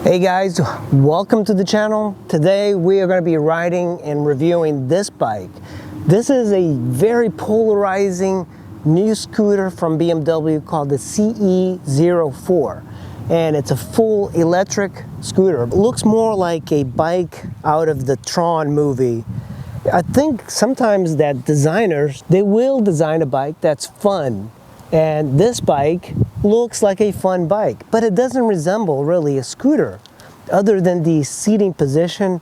Hey guys, welcome to the channel. Today we are going to be riding and reviewing this bike. This is a very polarizing new scooter from BMW called the CE04, and it's a full electric scooter. It looks more like a bike out of the Tron movie. I think sometimes that designers, they will design a bike that's fun, and this bike looks like a fun bike, but it doesn't resemble really a scooter. Other than the seating position,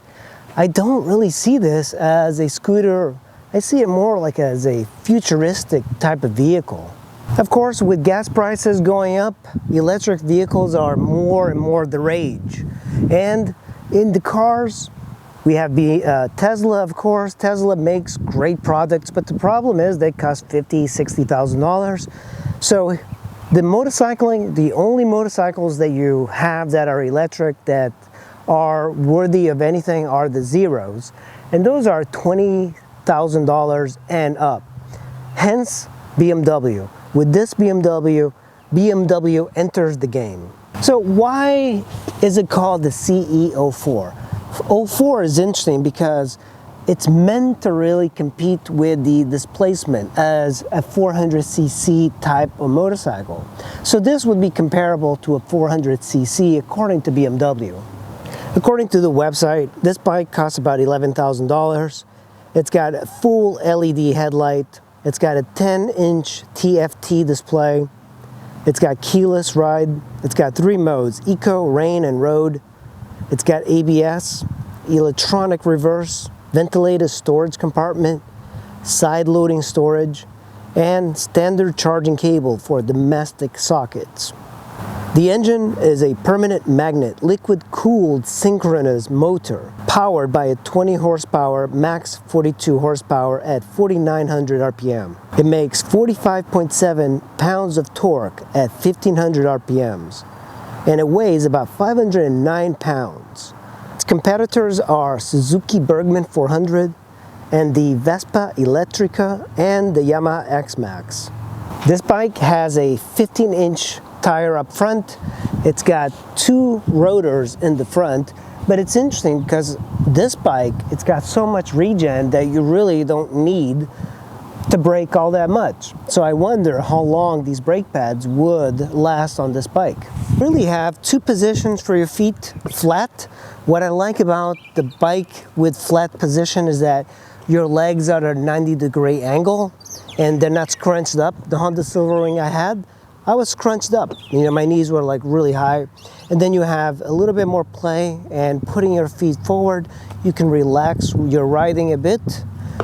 I don't really see this as a scooter. I see it more like as a futuristic type of vehicle. Of course, with gas prices going up, electric vehicles are more and more the rage. And in the cars, we have Tesla, of course. Tesla makes great products, but the problem is they cost $50,000, $60,000. So the only motorcycles that you have that are electric that are worthy of anything are the Zeros. And those are $20,000 and up. Hence, BMW. With this BMW enters the game. So why is it called the CE04? 04 is interesting because it's meant to really compete with the displacement as a 400cc type of motorcycle. So this would be comparable to a 400cc according to BMW. According to the website, this bike costs about $11,000. It's got a full LED headlight. It's got a 10-inch TFT display. It's got keyless ride. It's got 3 modes: Eco, Rain, and Road. It's got ABS, electronic reverse, ventilated storage compartment, side loading storage, and standard charging cable for domestic sockets. The engine is a permanent magnet, liquid-cooled synchronous motor powered by a 20 horsepower, max 42 horsepower at 4,900 RPM. It makes 45.7 pounds of torque at 1,500 RPMs, and it weighs about 509 pounds. Its competitors are Suzuki Bergman 400 and the Vespa Elettrica and the Yamaha X-Max. This bike has a 15-inch tire up front. It's got 2 rotors in the front, but it's interesting because this bike, it's got so much regen that you really don't need to brake all that much. So I wonder how long these brake pads would last on this bike. You really have 2 positions for your feet, flat. What I like about the bike with flat position is that your legs are at a 90-degree angle and they're not scrunched up. The Honda Silverwing I had, I was scrunched up. You know, my knees were like really high. And then you have a little bit more play, and putting your feet forward, you can relax your riding a bit.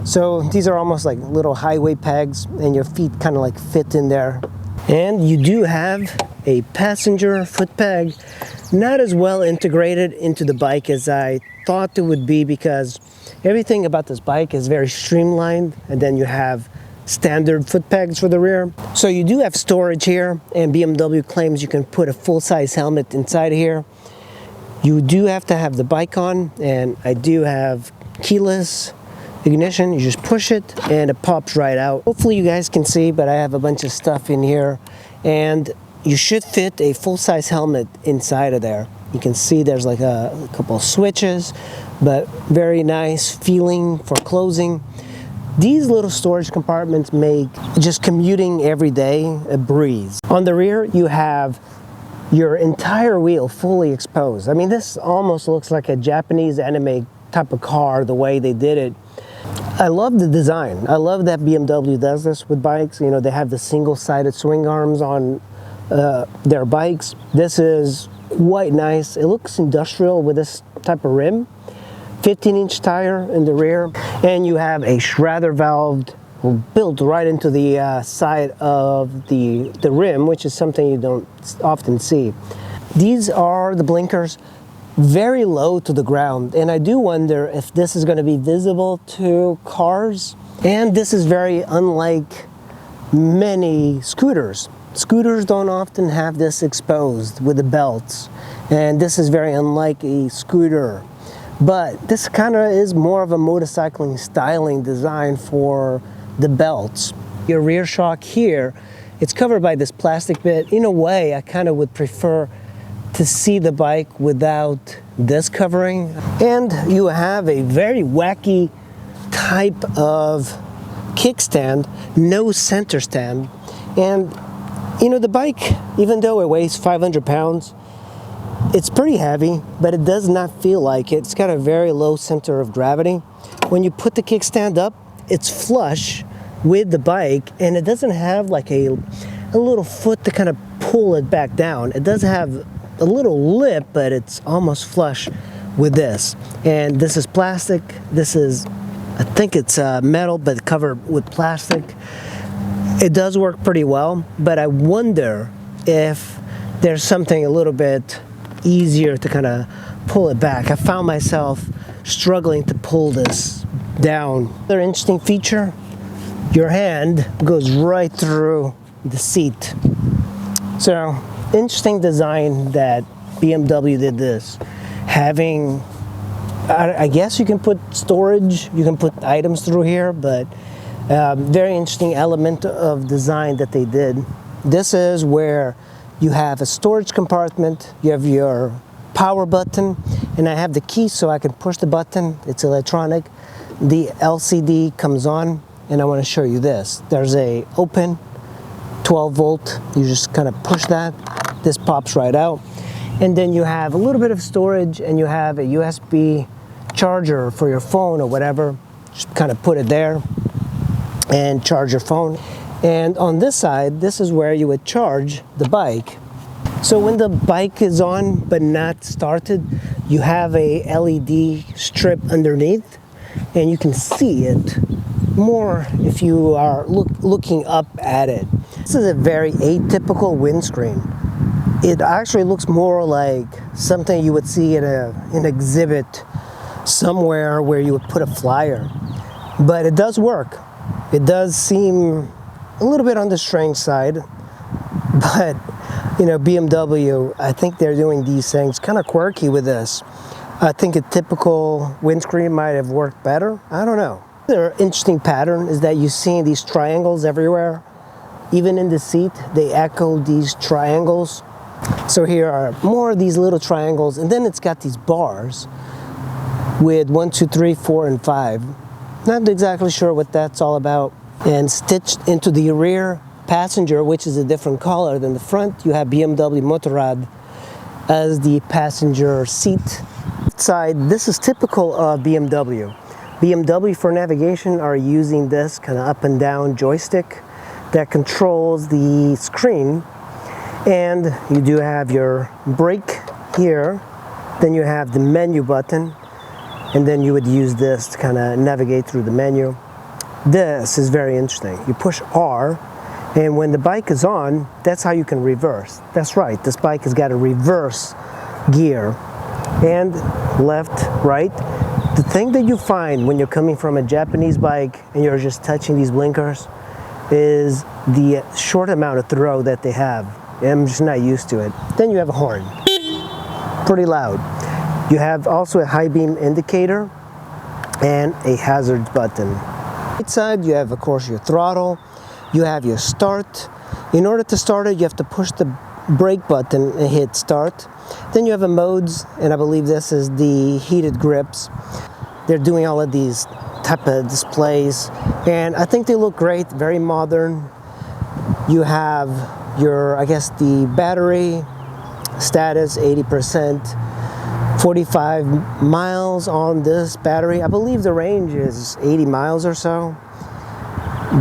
So these are almost like little highway pegs, and your feet kind of like fit in there. And you do have a passenger foot peg, not as well integrated into the bike as I thought it would be, because everything about this bike is very streamlined, and then you have standard foot pegs for the rear. So you do have storage here, and BMW claims you can put a full-size helmet inside here. You do have to have the bike on, and I do have keyless ignition. You just push it and it pops right out. Hopefully you guys can see, but I have a bunch of stuff in here, and you should fit a full-size helmet inside of there. You can see there's like a couple of switches, but very nice feeling for closing. These little storage compartments make just commuting every day a breeze. On the rear, you have your entire wheel fully exposed. I mean, this almost looks like a Japanese anime type of car, the way they did it. I love the design. I love that BMW does this with bikes. You know, they have the single-sided swing arms on their bikes. This is quite nice. It looks industrial with this type of rim. 15-inch tire in the rear, and you have a shredder valve built right into the side of the rim, which is something you don't often see. These are the blinkers, very low to the ground, and I do wonder if this is going to be visible to cars. And this is very unlike many scooters. Scooters don't often have this exposed with the belts, and this is very unlike a scooter. But this kind of is more of a motorcycling styling design for the belts. Your rear shock here, it's covered by this plastic bit. In a way, I kind of would prefer to see the bike without this covering. And you have a very wacky type of kickstand, no center stand. And you know, the bike, even though it weighs 500 pounds, it's pretty heavy, but it does not feel like it. It's got a very low center of gravity. When you put the kickstand up, it's flush with the bike, and it doesn't have like a little foot to kind of pull it back down. It does have a little lip, but it's almost flush with this. And this is plastic. This is, I think it's metal, but covered with plastic. It does work pretty well, but I wonder if there's something a little bit easier to kind of pull it back. I found myself struggling to pull this down. Another interesting feature, your hand goes right through the seat. So, interesting design that BMW did this. Having, I guess you can put storage, you can put items through here, but very interesting element of design that they did. This is where you have a storage compartment, you have your power button, and I have the key so I can push the button. It's electronic. The LCD comes on, and I want to show you this. There's a open 12 volt. You just kind of push that. This pops right out. And then you have a little bit of storage, and you have a USB charger for your phone or whatever. Just kind of put it there and charge your phone. And on this side, this is where you would charge the bike. So when the bike is on but not started, you have a LED strip underneath, and you can see it more if you are looking up at it. This is a very atypical windscreen. It actually looks more like something you would see in an exhibit somewhere where you would put a flyer. But it does work. It does seem a little bit on the strange side, but you know, BMW, I think they're doing these things kind of quirky with this. I think a typical windscreen might have worked better. I don't know. The interesting pattern is that you see these triangles everywhere. Even in the seat, they echo these triangles. So here are more of these little triangles, and then it's got these bars with 1, 2, 3, 4, and 5. Not exactly sure what that's all about. And stitched into the rear passenger, which is a different color than the front, you have BMW Motorrad as the passenger seat side. This is typical of BMW. BMW for navigation are using this kind of up and down joystick that controls the screen. And you do have your brake here, then you have the menu button, and then you would use this to kind of navigate through the menu. This is very interesting. You push R, and when the bike is on, that's how you can reverse. That's right, this bike has got a reverse gear. And left, right. The thing that you find when you're coming from a Japanese bike and you're just touching these blinkers is the short amount of throw that they have. I'm just not used to it. Then you have a horn, pretty loud. You have also a high beam indicator and a hazards button. Right side, you have, of course, your throttle. You have your start. In order to start it, you have to push the brake button and hit start. Then you have a modes, and I believe this is the heated grips. They're doing all of these type of displays, and I think they look great, very modern. You have your, I guess, the battery status, 80%, 45 miles on this battery. I believe the range is 80 miles or so.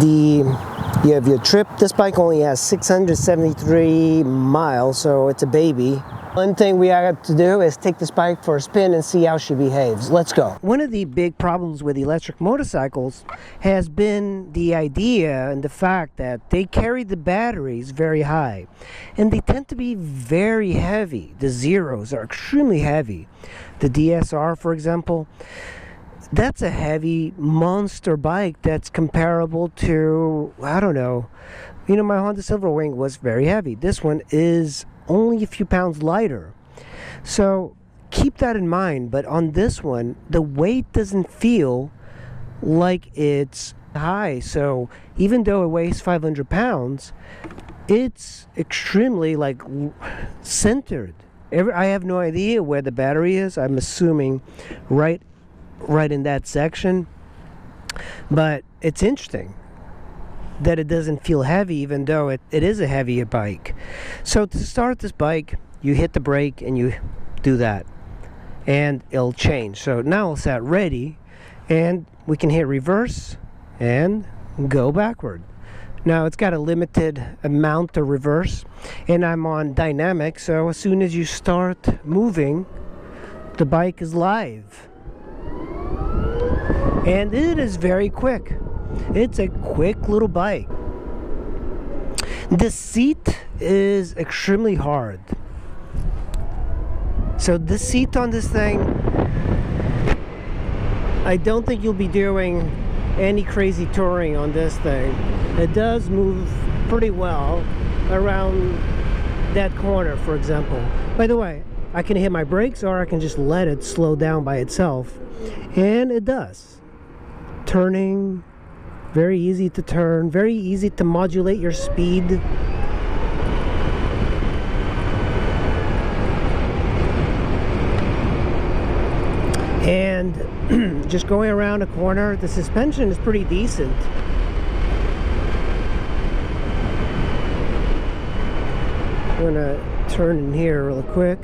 You have your trip. This bike only has 673 miles, so it's a baby. One thing we have to do is take this bike for a spin and see how she behaves. Let's go. One of the big problems with electric motorcycles has been the idea and the fact that they carry the batteries very high, and they tend to be very heavy. The Zeros are extremely heavy. The DSR, for example, that's a heavy monster bike that's comparable to, I don't know, you know, my Honda Silverwing was very heavy. This one is only a few pounds lighter. So keep that in mind. But on this one, the weight doesn't feel like it's high. So even though it weighs 500 pounds, it's extremely like centered. I have no idea where the battery is. I'm assuming right in that section. But it's interesting that it doesn't feel heavy, even though it is a heavier bike. So to start this bike, you hit the brake and you do that, and it'll change. So now it's at ready, and we can hit reverse and go backward. Now it's got a limited amount to reverse, and I'm on dynamic, so as soon as you start moving, the bike is live. And it is very quick. It's a quick little bike. The seat is extremely hard. So the seat on this thing, I don't think you'll be doing any crazy touring on this thing. It does move pretty well around that corner, for example. By the way, I can hit my brakes, or I can just let it slow down by itself, and it does. Turning, very easy to turn, very easy to modulate your speed. And just going around a corner, the suspension is pretty decent. I'm gonna turn in here real quick.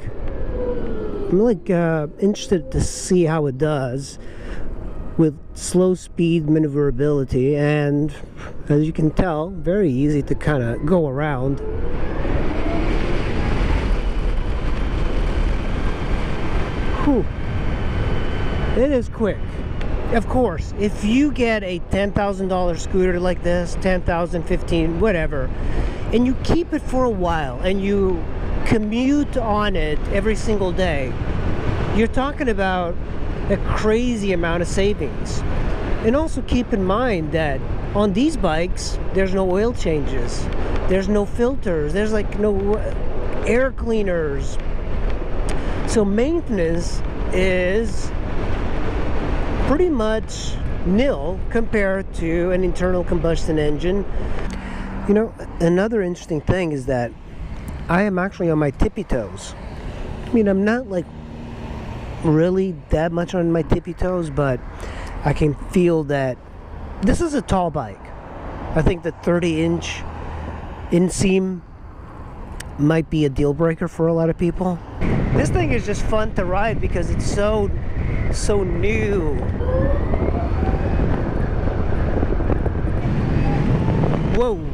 I'm like interested to see how it does with slow speed maneuverability, and as you can tell, very easy to kind of go around. Whew. It is quick. Of course, if you get a $10,000 scooter like this, 10,000, 15, whatever, and you keep it for a while and you commute on it every single day, you're talking about a crazy amount of savings. And also keep in mind that on these bikes, there's no oil changes, there's no filters, there's like no air cleaners. So maintenance is pretty much nil compared to an internal combustion engine. You know, another interesting thing is that I am actually on my tippy toes. I mean, I'm not like really that much on my tippy toes, but I can feel that this is a tall bike. I think the 30-inch inseam might be a deal breaker for a lot of people. This thing is just fun to ride because it's so new. Whoa.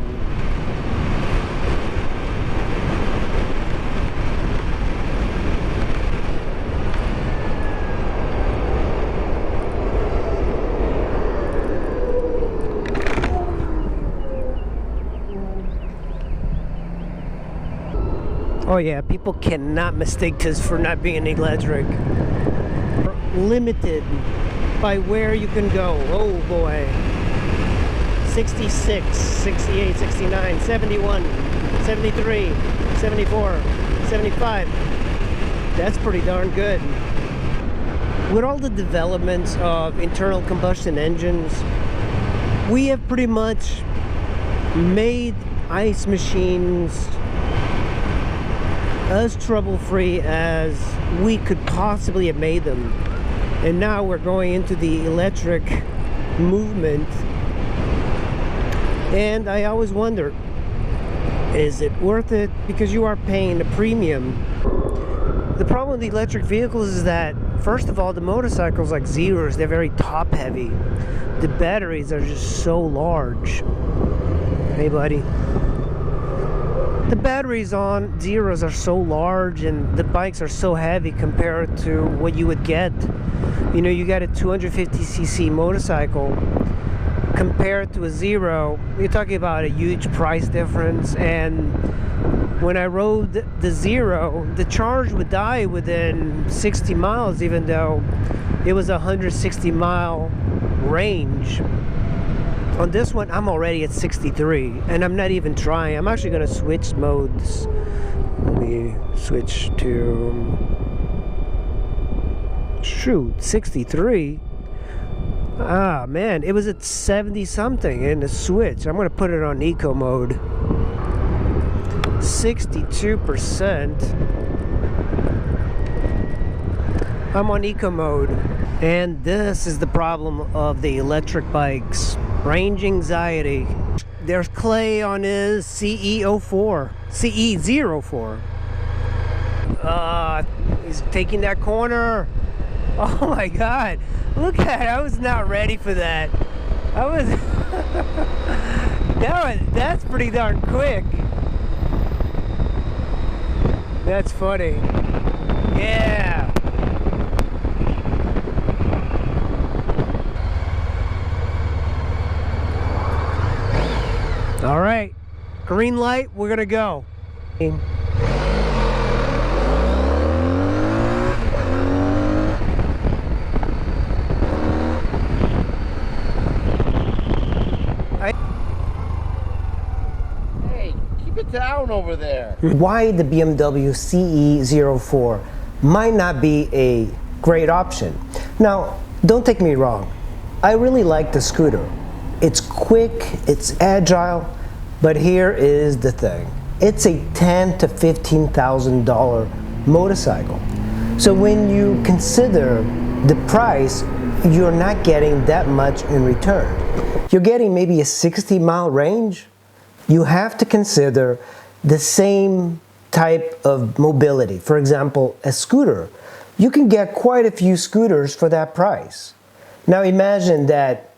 Oh yeah, people cannot mistake this for not being electric. Limited by where you can go. Oh boy. 66, 68, 69, 71, 73, 74, 75. That's pretty darn good. With all the developments of internal combustion engines, we have pretty much made ICE machines as trouble-free as we could possibly have made them. And now we're going into the electric movement. And I always wonder, is it worth it? Because you are paying a premium. The problem with the electric vehicles is that, first of all, the motorcycles like Zeros, they're very top heavy. The batteries are just so large. Hey buddy. The batteries on Zeros are so large, and the bikes are so heavy compared to what you would get. You know, you got a 250cc motorcycle compared to a Zero. You're talking about a huge price difference. And when I rode the Zero, the charge would die within 60 miles, even though it was a 160-mile range. On this one, I'm already at 63, and I'm not even trying. I'm actually going to switch modes. Let me switch to... Shoot, 63? Ah, man, it was at 70-something in the switch. I'm going to put it on eco mode. 62%. I'm on eco mode, and this is the problem of the electric bikes. Range anxiety. There's Clay on his CE04, CE04. He's taking that corner. Oh my God, look at it. I was not ready for that. I was, that's pretty darn quick. That's funny. Yeah. All right, green light, we're gonna go. Hey, keep it down over there. Why the BMW CE04 might not be a great option. Now, don't take me wrong. I really like the scooter. It's quick, it's agile, but here is the thing. It's a $10,000 to $15,000 motorcycle. So when you consider the price, you're not getting that much in return. You're getting maybe a 60-mile range. You have to consider the same type of mobility. For example, a scooter. You can get quite a few scooters for that price. Now imagine that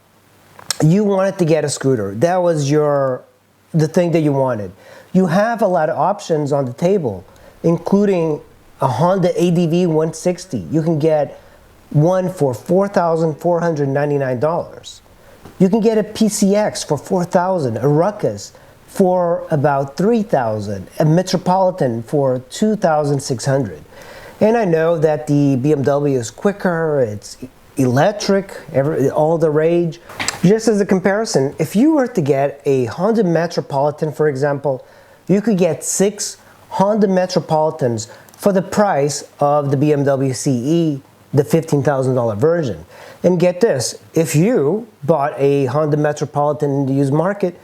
you wanted to get a scooter. That was the thing that you wanted. You have a lot of options on the table, including a Honda ADV 160. You can get one for $4,499. You can get a PCX for $4,000, a Ruckus for about $3,000, a Metropolitan for $2,600. And I know that the BMW is quicker, it's electric, all the rage. Just as a comparison, if you were to get a Honda Metropolitan, for example, you could get 6 Honda Metropolitans for the price of the BMW CE, the $15,000 version. And get this, if you bought a Honda Metropolitan in the used market,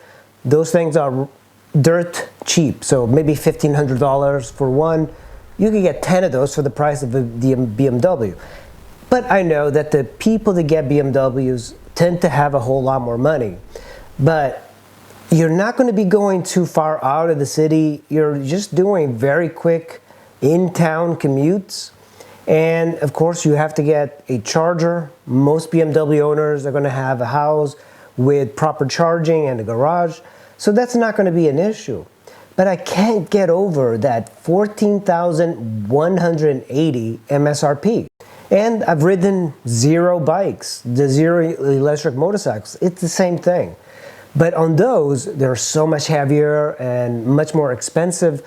those things are dirt cheap. So maybe $1,500 for one. You could get 10 of those for the price of the BMW. But I know that the people that get BMWs tend to have a whole lot more money. But you're not going to be going too far out of the city. You're just doing very quick in-town commutes. And of course, you have to get a charger. Most BMW owners are going to have a house with proper charging and a garage. So that's not going to be an issue. But I can't get over that $14,180 MSRP. And I've ridden zero bikes, the zero electric motorcycles. It's the same thing. But on those, they're so much heavier and much more expensive,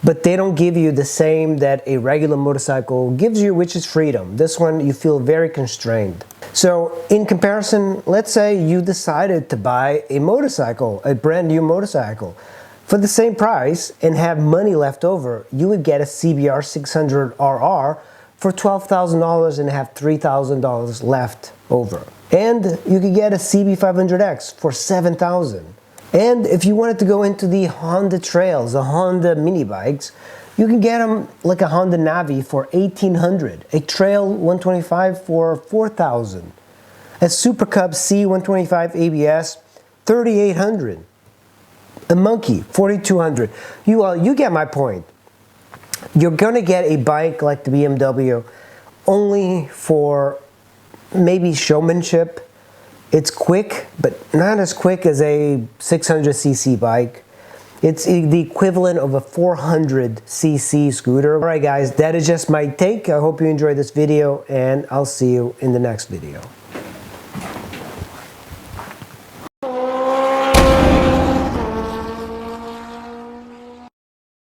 but they don't give you the same that a regular motorcycle gives you, which is freedom. This one, you feel very constrained. So in comparison, let's say you decided to buy a motorcycle, a brand new motorcycle, for the same price and have money left over. You would get a CBR 600RR for $12,000 and have $3,000 left over. And you could get a CB500X for $7,000. And if you wanted to go into the Honda trails, the Honda mini bikes, you can get them like a Honda Navi for $1,800, a Trail 125 for $4,000, a Super Cub C125 ABS, $3,800, a Monkey, $4,200. You get my point. You're gonna get a bike like the BMW only for maybe showmanship. It's quick, but not as quick as a 600cc bike. It's the equivalent of a 400cc scooter. All right, guys, that is just my take. I hope you enjoyed this video, and I'll see you in the next video.